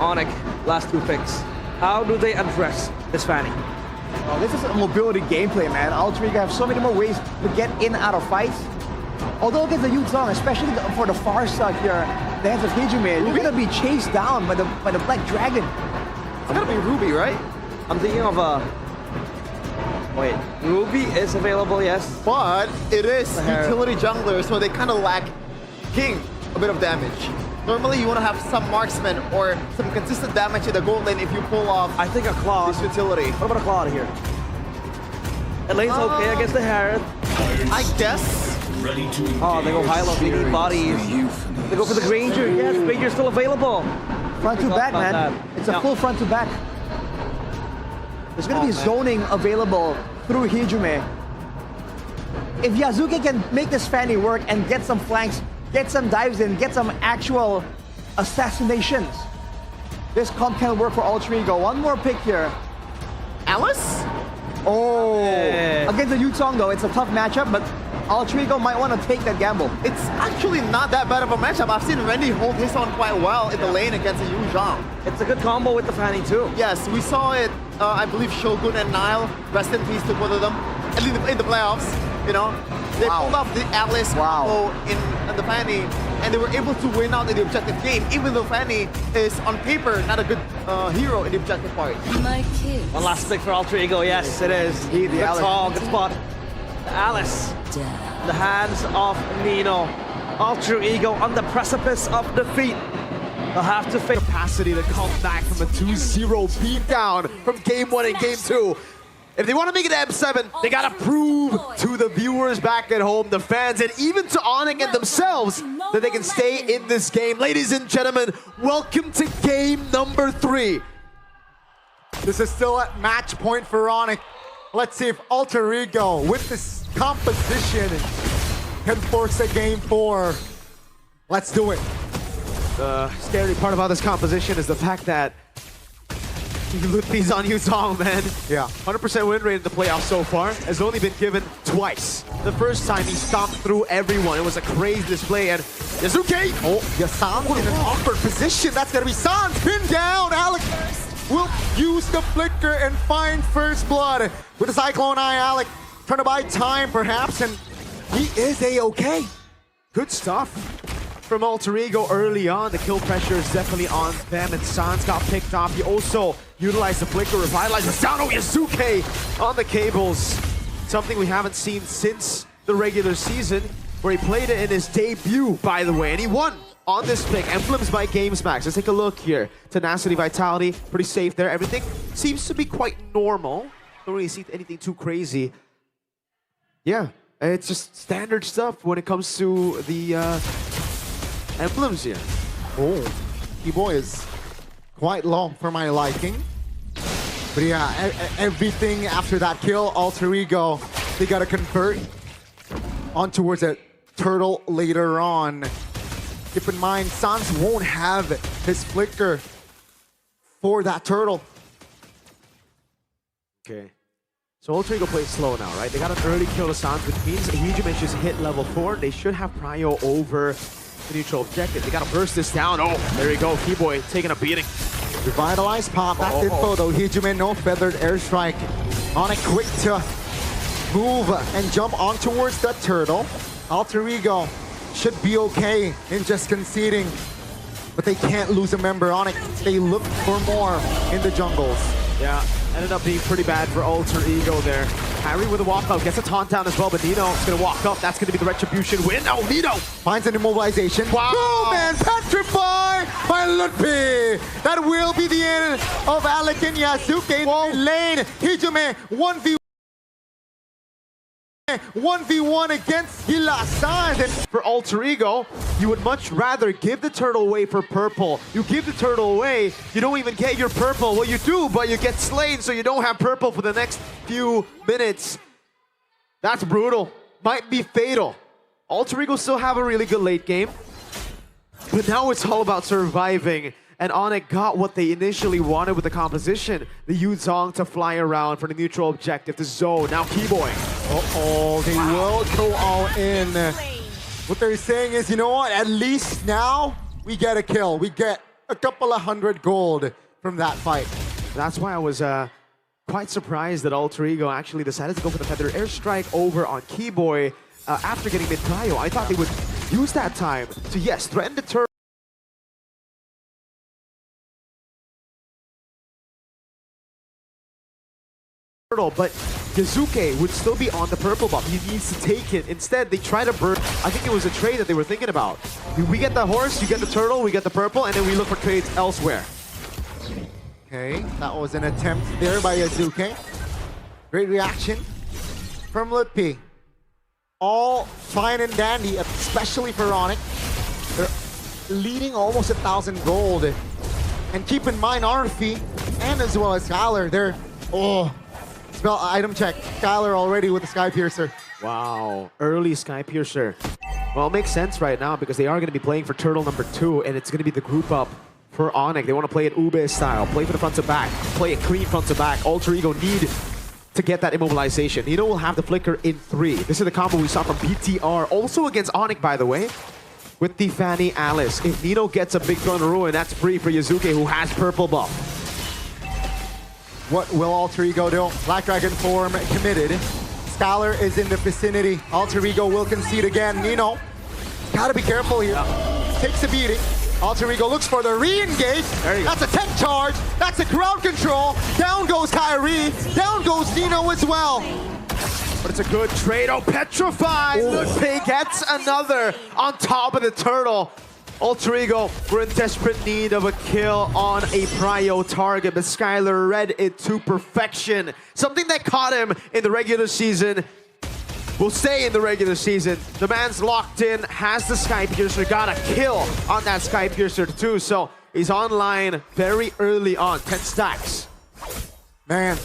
ONIC last two picks. How do they address this Fanny? Oh, this is a mobility gameplay, man. Alter Ego have so many more ways to get in and out of fights. Although against the Yuzong, especially for the far side here, the hands of Hijime, you're gonna be chased down by the Black Dragon. It's gonna be Ruby, right? I'm thinking of wait, Ruby is available, yes. But it is utility jungler, so they kind of lack King a bit of damage. Normally, you want to have some marksman or some consistent damage in the gold lane if you pull off. I think a Claw. This utility. What about a Claw here? The lane's okay against the Herald. I guess. Oh, they go high low, they need bodies. They go for the Granger. Yes, Granger's still available. Front to back, man. That. It's a full front to back. There's gonna be zoning available through Hijime. If Yasuke can make this Fanny work and get some flanks, get some dives in, get some actual assassinations, this comp can work for Alter Ego. One more pick here. Alice? Oh, against the Yuzong though, it's a tough matchup, but Alter Ego might want to take that gamble. It's actually not that bad of a matchup. I've seen Randy hold his own quite well in the lane against the Yuzong. It's a good combo with the Fanny too. Yes, we saw it. I believe Shogun and Nile, rest in peace to both of them, at least in the playoffs. You know, they pulled off the Alice combo in the Fanny, and they were able to win out in the objective game, even though Fanny is on paper not a good hero in the objective part. One last pick for Alter Ego. Yes, it is. The Good Alice. call, good spot. The Alice. The hands of Nino. Alter Ego on the precipice of defeat. They'll have to face capacity to come back from a 2-0 beatdown from game 1 and game 2. If they want to make it to M7, they gotta prove to the viewers back at home, the fans, and even to ONIC and themselves that they can stay in this game. Ladies and gentlemen, welcome to game number 3. This is still at match point for ONIC. Let's see if Alter Ego, with this composition, can force a game 4. Let's do it. The scary part about this composition is the fact that Luthi's on Yuzong, man. Yeah. 100% win rate in the playoffs so far has only been given twice. The first time he stomped through everyone. It was a crazy display, and Yasuke! Oh, Yasan's in an awkward position. That's gonna be Sans pinned down. Alec will use the flicker and find first blood. With the Cyclone Eye, Alec trying to buy time perhaps, and he is A-okay. Good stuff from Alter Ego early on. The kill pressure is definitely on them, and Sans got picked off. He also utilized the flicker, revitalized Masano Yasuke on the cables. Something we haven't seen since the regular season, where he played it in his debut, by the way, and he won on this pick. Emblems by GamesMax. Let's take a look here. Tenacity, Vitality, pretty safe there. Everything seems to be quite normal. Don't really see anything too crazy. Yeah, it's just standard stuff when it comes to the emblems here. Oh, Keyboy is quite low for my liking. But yeah, everything after that kill, Alter Ego, they gotta convert on towards a turtle later on. Keep in mind, Sans won't have his flicker for that turtle. Okay. So Alter Ego plays slow now, right? They got an early kill to Sans, which means Hijime just hit level 4. They should have prio over the neutral objective. They gotta burst this down. Oh, there you go. Keyboy taking a beating. Revitalized pop. That's info though. Hijime, no feathered airstrike. ONIC quick to move and jump on towards the turtle. Alter Ego should be okay in just conceding, but they can't lose a member. ONIC, they look for more in the jungles. Yeah, ended up being pretty bad for Alter Ego there. Harry with a walkout, gets a taunt down as well, but Nino is going to walk up. That's going to be the retribution win. Oh, Nino! Finds an immobilization. Wow! Boom, and petrified by Lutpi. That will be the end of Alec and Yasuke in the lane. Hijime 1v1 against Hilasan. And for Alter Ego, you would much rather give the turtle away for purple. You give the turtle away, you don't even get your purple. Well, you do, but you get slain, so you don't have purple for the next few minutes. That's brutal. Might be fatal. Alter Ego still have a really good late game, but now it's all about surviving. And ONIC got what they initially wanted with the composition. The Yuzong to fly around for the neutral objective, the zone. Now Keyboy. Uh-oh, they will go all in. What they're saying is, you know what, at least now we get a kill. We get a couple of 100 gold from that fight. That's why I was quite surprised that Alter Ego actually decided to go for the feather airstrike over on Keyboy after getting mid-prio. I thought they would use that time to, yes, threaten the turret. But Yazuke would still be on the purple buff. He needs to take it. Instead, they try to burn. I think it was a trade that they were thinking about. We get the horse, you get the turtle, we get the purple, and then we look for trades elsewhere. Okay, that was an attempt there by Yazuke. Great reaction from Lutpi. All fine and dandy, especially for ONIC. They're leading almost 1,000 gold. And keep in mind, Arfi and as well as Skylar, they're... Oh, spell item check. Skylar already with the Sky Piercer. Wow, early Sky Piercer. Well, it makes sense right now because they are going to be playing for Turtle number 2, and it's going to be the group up for ONIC. They want to play it Ube style, play for the front to back, play it clean front to back. Alter Ego need to get that immobilization. Nino will have the flicker in 3. This is the combo we saw from PTR, also against ONIC, by the way, with the Fanny Alice. If Nino gets a big Throne of Ruin, that's free for Yazuke, who has purple buff. What will Alter Ego do? Black Dragon form committed. Skylar is in the vicinity. Alter Ego will concede again. Nino, gotta be careful here. Takes a beating. Alter Ego looks for the re-engage. That's a tech charge. That's a crowd control. Down goes Kyrie. Down goes Nino as well. But it's a good trade. Oh, petrified. Lutpi gets another on top of the turtle. Alter Ego, we're in desperate need of a kill on a prio target, but Skylar read it to perfection. Something that caught him in the regular season will stay in the regular season. The man's locked in, has the Sky Piercer, got a kill on that Sky Piercer too, so he's online very early on, 10 stacks. Man,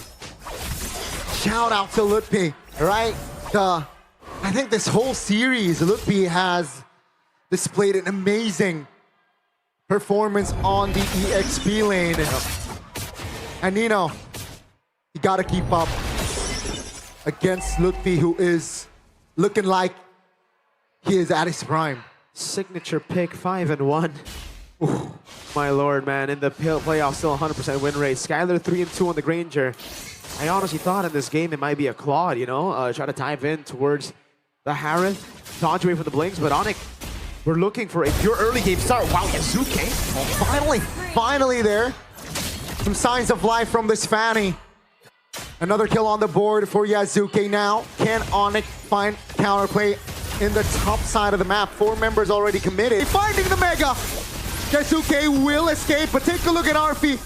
shout out to Lutpi, right? I think this whole series, Lutpi has displayed an amazing performance on the EXP lane. And Nino, you gotta keep up against Lutpi, who is looking like he is at his prime. Signature pick, 5-1. Ooh, my lord, man. In the playoffs, still 100% win rate. Skylar 3-2 on the Granger. I honestly thought in this game it might be a Claude, you know? Try to dive in towards the Harith, dodge away from the Blinks, but ONIC, we're looking for a pure early game start. Wow, Yazuke. Oh, finally there. Some signs of life from this Fanny. Another kill on the board for Yazuke now. Can ONIC find counterplay in the top side of the map? 4 members already committed. Finding the Mega. Yazuke will escape, but take a look at Arfi.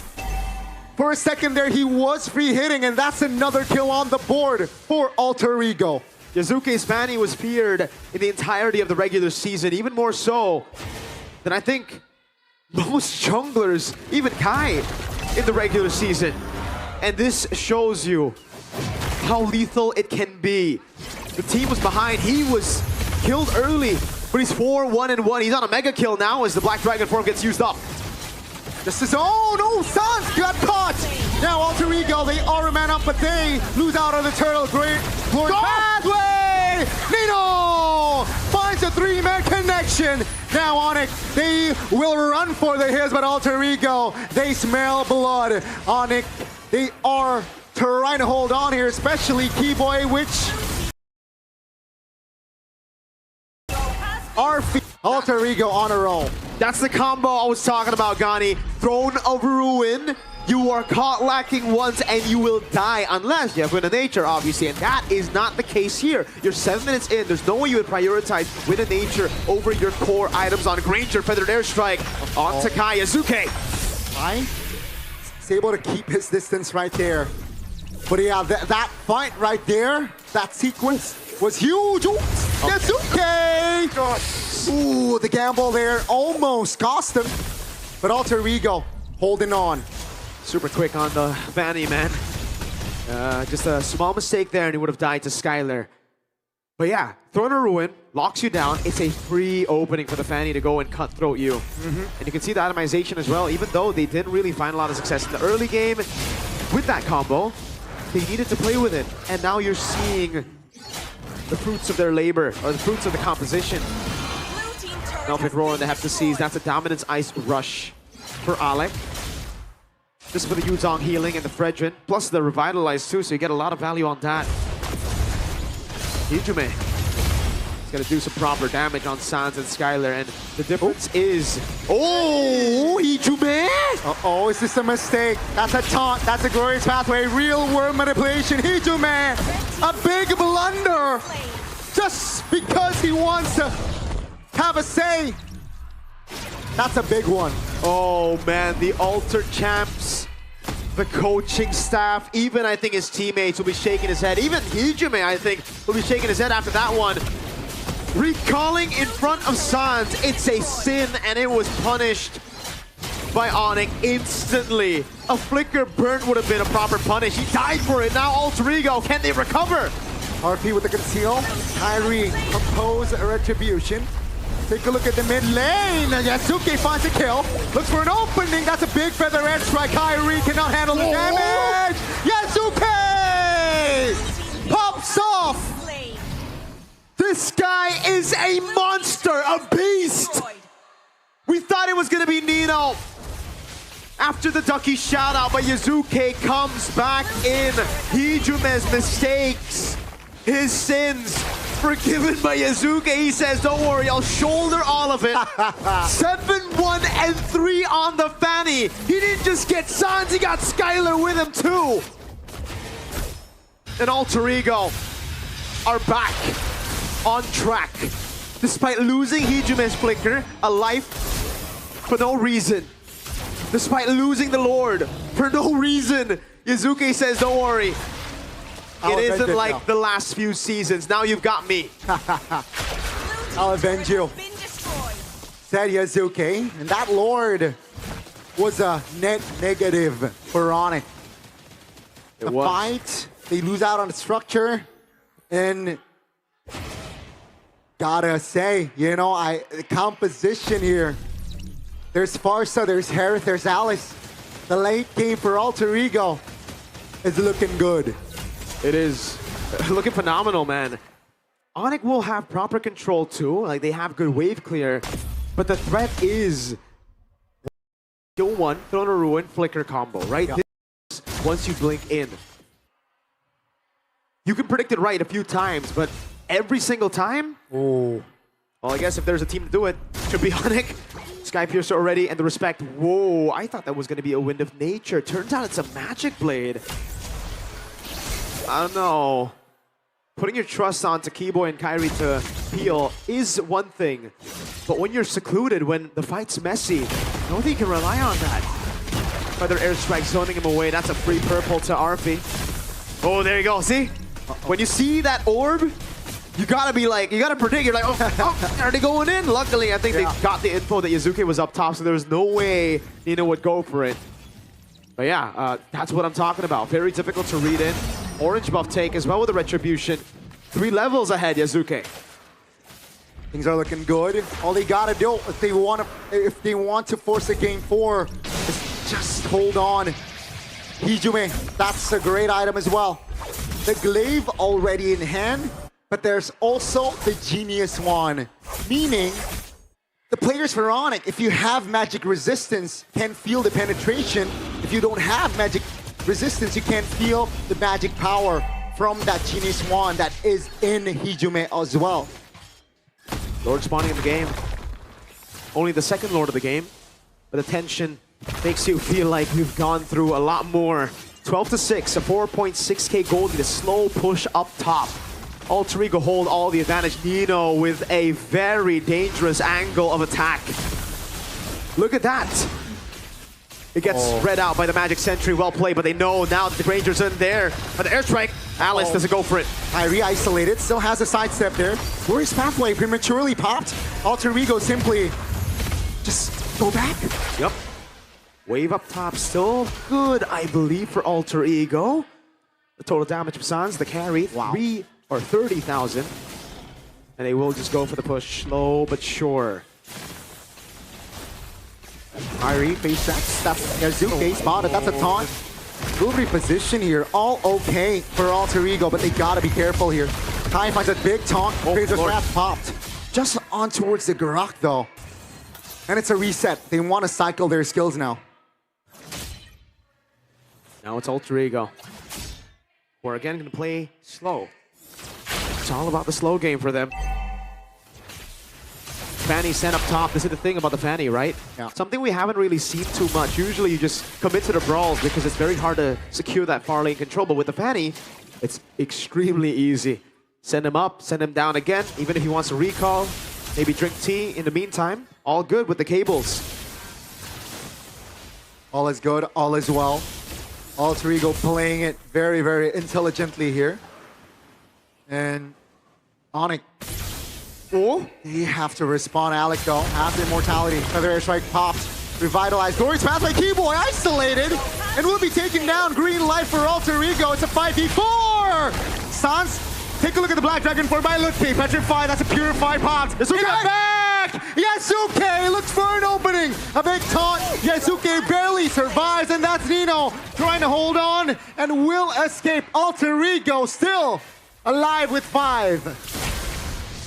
For a second there, he was free hitting, and that's another kill on the board for Alter Ego. Yazuke's Fanny was feared in the entirety of the regular season, even more so than I think most junglers, even Kai, in the regular season. And this shows you how lethal it can be. The team was behind, he was killed early, but he's 4-1-1. He's on a mega kill now as the Black Dragon form gets used up. This is, oh no, Sans got caught! Now Alter Ego, they are a man up, but they lose out on the turtle. Great Lord pathway! Nino finds a 3-man connection. Now ONIC, they will run for the hills, but Alter Ego, they smell blood. ONIC, they are trying to hold on here, especially Keyboy, which Alter Ego on a roll. That's the combo I was talking about, Gani. Throne of Ruin. You are caught lacking once and you will die unless you have Wind of Nature, obviously. And that is not the case here. You're 7 minutes in. There's no way you would prioritize Wind of Nature over your core items on Granger, Feathered Airstrike, on Takai, Yazuke. He's able to keep his distance right there. But yeah, that fight right there, that sequence was huge. Ooh, Yazuke! Ooh, the gamble there almost cost him. But Alter Ego holding on. Super quick on the Fanny, man. Just a small mistake there and he would have died to Skylar. But yeah, Throne of Ruin locks you down. It's a free opening for the Fanny to go and cutthroat you. And you can see the itemization as well. Even though they didn't really find a lot of success in the early game with that combo, they needed to play with it. And now you're seeing the fruits of their labor, or the fruits of the composition. Now pick roll and they have to seize. That's a Dominance Ice Rush. for Alec. Just for the Yuzong healing and the Fredrin, plus the Revitalize too, so you get a lot of value on that. Hijume is gonna do some proper damage on Sans and Skylar, and the difference is... Oh, Hijume! Uh-oh, is this a mistake? That's a taunt, that's a glorious pathway, real world manipulation. Hijume, a big blunder! Just because he wants to have a say. That's a big one. Oh man, the Alter Champs, the coaching staff, even I think his teammates will be shaking his head. Even Hijume, I think, will be shaking his head after that one. Recalling in front of Sans, it's a sin, and it was punished by ONIC instantly. A flicker burn would have been a proper punish. He died for it. Now Alter Ego, can they recover? RP with the conceal. Kyrie compose a retribution. Take a look at the mid lane. Yasuke finds a kill. Looks for an opening. That's a big feather edge strike. Kyrie cannot handle the damage. Yasuke pops off. This guy is a monster, a beast. We thought it was gonna be Nino. After the Ducky shout out, but Yasuke comes back in. Hijume's mistakes, his sins, forgiven by Yasuke. He says, don't worry, I'll shoulder all of it. 7-1 and 3 on the Fanny. He didn't just get Sans, he got Skylar with him too. And Alter Ego are back on track. Despite losing Hijume's flicker, a life for no reason. Despite losing the Lord for no reason, Yasuke says, don't worry. It isn't like the last few seasons. Now you've got me. I'll avenge you. Said Yasuke. And that Lord was a net negative for ONIC. The fight, they lose out on the structure. And gotta say, you know, the composition here. There's Farsa, there's Harith, there's Alice. The late game for Alter Ego is looking good. It is looking phenomenal, man. ONIC will have proper control too. Like, they have good wave clear, but the threat is kill one, throw in a ruin, flicker combo, right? Yeah. This, once you blink in, you can predict it right a few times, but every single time, oh. Well, I guess if there's a team to do it, it should be ONIC. Sky Piercer already, and the respect. Whoa, I thought that was going to be a Wind of Nature. Turns out it's a Magic Blade. I don't know. Putting your trust onto Keyboy and Kyrie to peel is one thing, but when you're secluded, when the fight's messy, I don't think you can rely on that. Feather Airstrike zoning him away. That's a free purple to RP. Oh, there you go. See? When you see that orb, you gotta be like, you gotta predict. You're like, oh, are they going in? Luckily, I think they got the info that Yasuke was up top, so there was no way Nino would go for it. But yeah, that's what I'm talking about. Very difficult to read in. Orange buff take as well with the Retribution. 3 levels ahead, Yasuke. Things are looking good. All they gotta do if they want to force a game 4 is just hold on. Hijume, that's a great item as well. The glaive already in hand, but there's also the Genius Wand, meaning the players for ONIC, if you have magic resistance, can feel the penetration. If you don't have magic resistance, you can feel the magic power from that Genius Wand that is in Hijume as well. Lord spawning in the game. Only the second Lord of the game, but the tension makes you feel like we've gone through a lot more. 12-6, a 4.6k gold lead, a slow push up top. Alter Ego hold all the advantage. Nino with a very dangerous angle of attack. Look at that. It gets spread out by the Magic Sentry. Well played, but they know now that the Granger's in there. But the airstrike, Alice doesn't go for it. Kyrie isolated, still has a sidestep there. Glorious pathway prematurely popped. Alter Ego simply just go back. Yep. Wave up top, still good, I believe, for Alter Ego. The total damage of Sans, the carry, 30,000. And they will just go for the push, slow but sure. Kyrie face that's Yasuke spotted, that's a taunt. Good reposition here, all okay for Alter Ego, but they gotta be careful here. Kai finds a big taunt, Razor's Wrath popped. Just on towards the Garak though. And it's a reset. They want to cycle their skills now. Now it's Alter Ego. We're again going to play slow. It's all about the slow game for them. Fanny sent up top. This is the thing about the Fanny, right? Yeah. Something we haven't really seen too much. Usually you just commit to the brawls because it's very hard to secure that far lane control. But with the Fanny, it's extremely easy. Send him up, send him down again. Even if he wants to recall, maybe drink tea in the meantime. All good with the cables. All is good, all is well. Alter Ego playing it very, very intelligently here. And ONIC. Oh, They have to respond. Alec though has immortality. Feather airstrike popped. Revitalized. Glorious pass by Keyboy. Isolated. And will be taken down. Green light for Alter Ego. It's a 5v4. Sans, take a look at the Black Dragon for by Lutfi. Petrified. That's a purified pot. Yasuke back. Yasuke looks for an opening. A big taunt. Yasuke barely survives. And that's Nino trying to hold on and will escape. Alter Ego still alive with 5.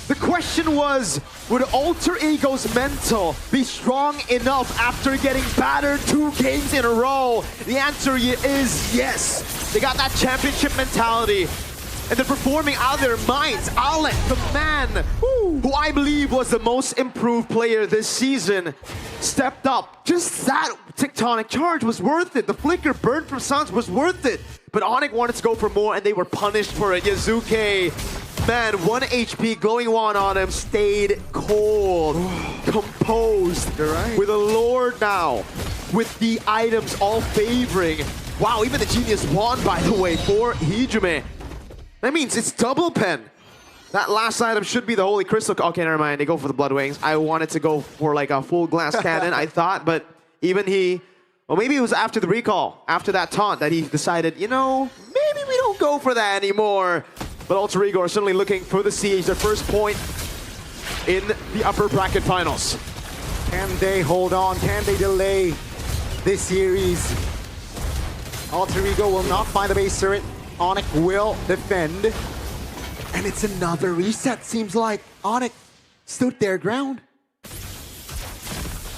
the question was, would Alter Ego's mental be strong enough after getting battered 2 games in a row? The answer is yes. They got that championship mentality. And they're performing out of their minds. Alec, the man, who I believe was the most improved player this season, stepped up. Just that tectonic charge was worth it. The flicker burn from Sans was worth it. But ONIC wanted to go for more and they were punished for it. Yasuke, man, 1 HP, glowing wand on him, stayed cold, composed, right. with a lord now, with the items all favoring. Wow, even the Genius Wand, by the way, for Hijime. That means it's double pen. That last item should be the Holy Crystal. Okay, never mind. They go for the Blood Wings. I wanted to go for like a full glass cannon, I thought, but even he... Well, maybe it was after the recall, after that taunt, that he decided, you know, maybe we don't go for that anymore. But Alter Ego are certainly looking for the siege, their first point in the upper bracket finals. Can they hold on? Can they delay this series? Alter Ego will not find the base turret. ONIC will defend. And it's another reset, seems like. ONIC stood their ground.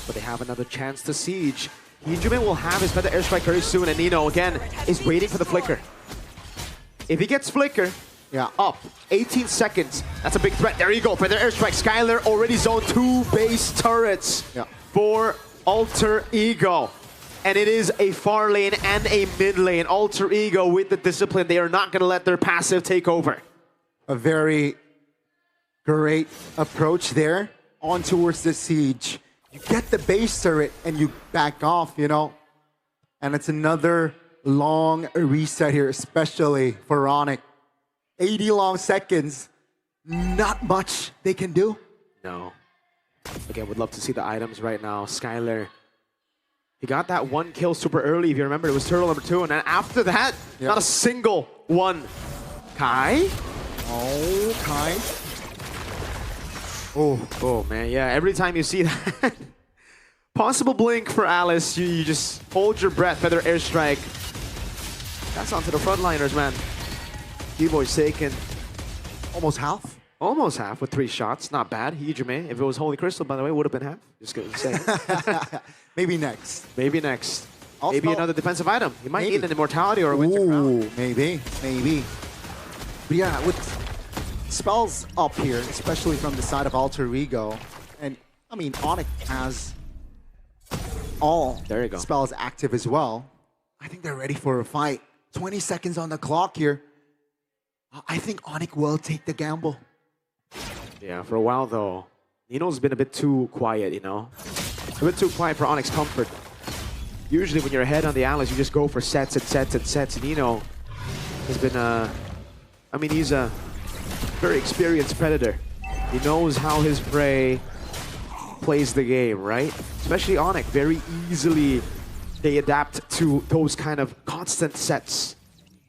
But they have another chance to siege. Hijime will have his Feather Airstrike very soon, and Nino, again, is waiting for the flicker. If he gets flicker, up, 18 seconds. That's a big threat. There you go, Feather Airstrike. Skylar already zoned 2 base turrets for Alter Ego. And it is a far lane and a mid lane. Alter Ego with the discipline. They are not going to let their passive take over. A very great approach there on towards the siege. You get the base turret and you back off, you know. And it's another long reset here, especially for ONIC. 80 long seconds. Not much they can do. No. Again, would love to see the items right now. Skylar, he got that 1 kill super early, if you remember. It was turtle number 2, and then after that, not a single one. Kai? Oh, Kai. Oh man, yeah, every time you see that possible blink for Alice, you just hold your breath, Feather Airstrike. That's onto the frontliners, man. D-Boy's taken Almost half. almost half with 3 shots. Not bad. Hijime, if it was Holy Crystal, by the way, would have been half. Just gonna say. Maybe next. Maybe next. Also, maybe another defensive item. He might maybe. need an immortality or a winter crown. Ooh, maybe. But yeah, with spells up here, especially from the side of Alter Ego, and I mean, ONIC has all There you go. spells active as well. I think they're ready for a fight. 20 seconds on the clock here. I think ONIC will take the gamble. Yeah, for a while though, Nino's been a bit too quiet, you know? A bit too quiet for ONIC's comfort. Usually when you're ahead on the Atlas, you just go for sets and sets and sets. Nino has been I mean, he's a very experienced predator. He knows how his prey plays the game, right? Especially ONIC, very easily they adapt to those kind of constant sets.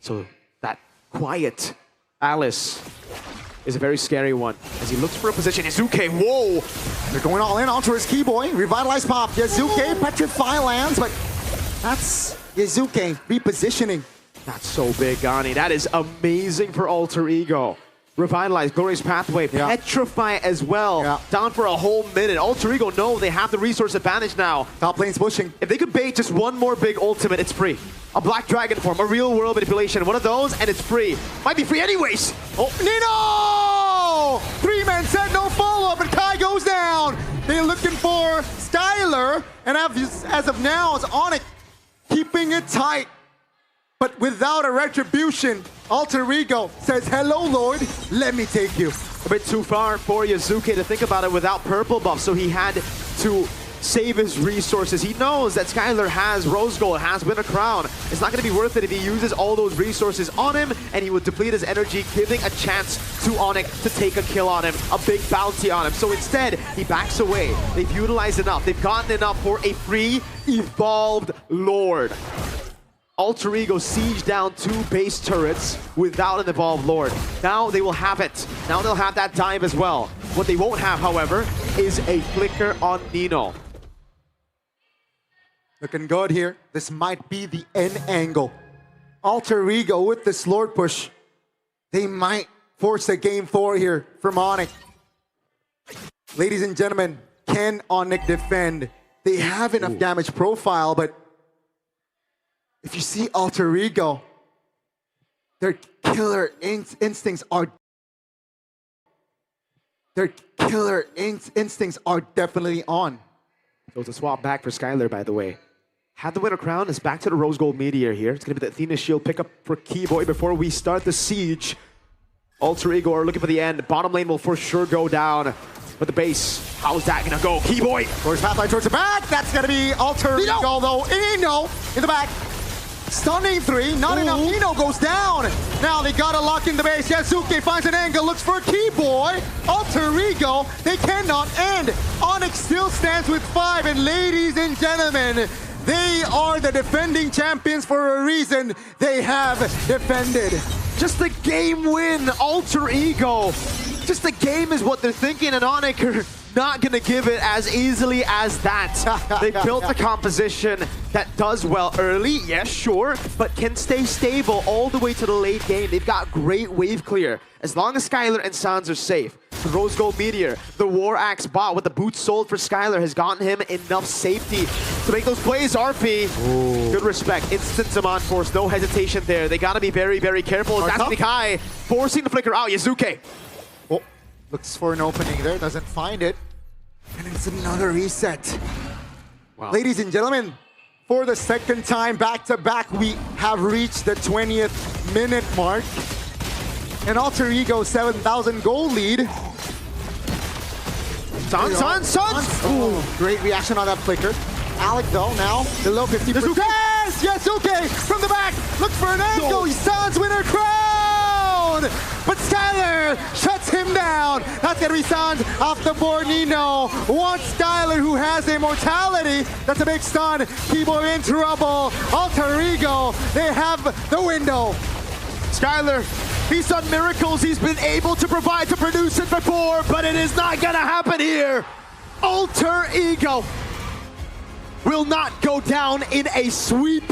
So that quiet Alice is a very scary one as he looks for a position. Yasuke, whoa! They're going all in onto his Keyboy. Revitalized pop. Yasuke, Petrify lands, but that's Yasuke repositioning. That's so big, Gani. That is amazing for Alter Ego. Revitalize, Glorious Pathway, Petrify as well. Yeah. Down for a whole minute. Alter Ego know they have the resource advantage now. Top lane's pushing. If they could bait just one more big ultimate, it's free. A Black Dragon form, a real world manipulation. One of those, and it's free. Might be free anyways. Oh, Nino! 3-man set, no follow-up, and Kai goes down. They're looking for Skylar, and as of now, it's ONIC keeping it tight. But without a retribution, Alter Ego says, hello, Lord, let me take you. A bit too far for Yazuke to think about it without purple buff, so he had to save his resources. He knows that Skylar has Rose Gold, has Win a Crown. It's not going to be worth it if he uses all those resources on him, and he would deplete his energy, giving a chance to ONIC to take a kill on him, a big bounty on him. So instead, he backs away. They've utilized enough. They've gotten enough for a free, evolved Lord. Alter Ego siege down 2 base turrets without an evolved Lord. Now they will have it. Now they'll have that dive as well. What they won't have, however, is a flicker on Nino. Looking good here. This might be the end angle. Alter Ego with this Lord push. They might force a game 4 here from ONIC. Ladies and gentlemen, can ONIC defend? They have enough damage profile, but if you see Alter Ego, their killer instincts are definitely on. So it's a swap back for Skylar, by the way. Had the Winter Crown, it's back to the Rose Gold Meteor here. It's going to be the Athena Shield pickup for Keyboy before we start the siege. Alter Ego are looking for the end. Bottom lane will for sure go down. But the base, how's that going to go? Keyboy! Towards Pathway, towards the back. That's going to be Alter Ego, though. Eno in the back. Stunning 3, not enough. Nino goes down. Now they gotta lock in the base. Yasuke finds an angle, looks for Keyboy. Alter Ego, they cannot end. ONIC still stands with 5, and ladies and gentlemen, they are the defending champions for a reason. They have defended. Just a game win, Alter Ego. Just a game is what they're thinking, and ONIC are not going to give it as easily as that. They built a composition that does well early, yes, sure, but can stay stable all the way to the late game. They've got great wave clear. As long as Skylar and Sans are safe. The Rose Gold Meteor, the War Axe bot with the boots sold for Skylar has gotten him enough safety to make those plays. RP, good respect. Instant Zaman Force, no hesitation there. They got to be very, very careful. That's Kai forcing the flicker out. Yazuke. Oh, looks for an opening there, doesn't find it. And it's another reset. Wow. Ladies and gentlemen, for the second time back-to-back, we have reached the 20th minute mark. And Alter Ego 7,000 gold lead. Sans! Ooh, great reaction on that flicker. Alec though now below 50%. Yasuke from the back, looks for an angle. Sans Winter Crown! But Skylar shuts him down. That's gonna be Sans off the board. Nino wants Skylar, who has immortality. That's a big stun. Keyboy in trouble. Alter Ego, they have the window. Skylar, he's done miracles. He's been able to provide, to produce it before, but it is not gonna happen here. Alter Ego will not go down in a sweep.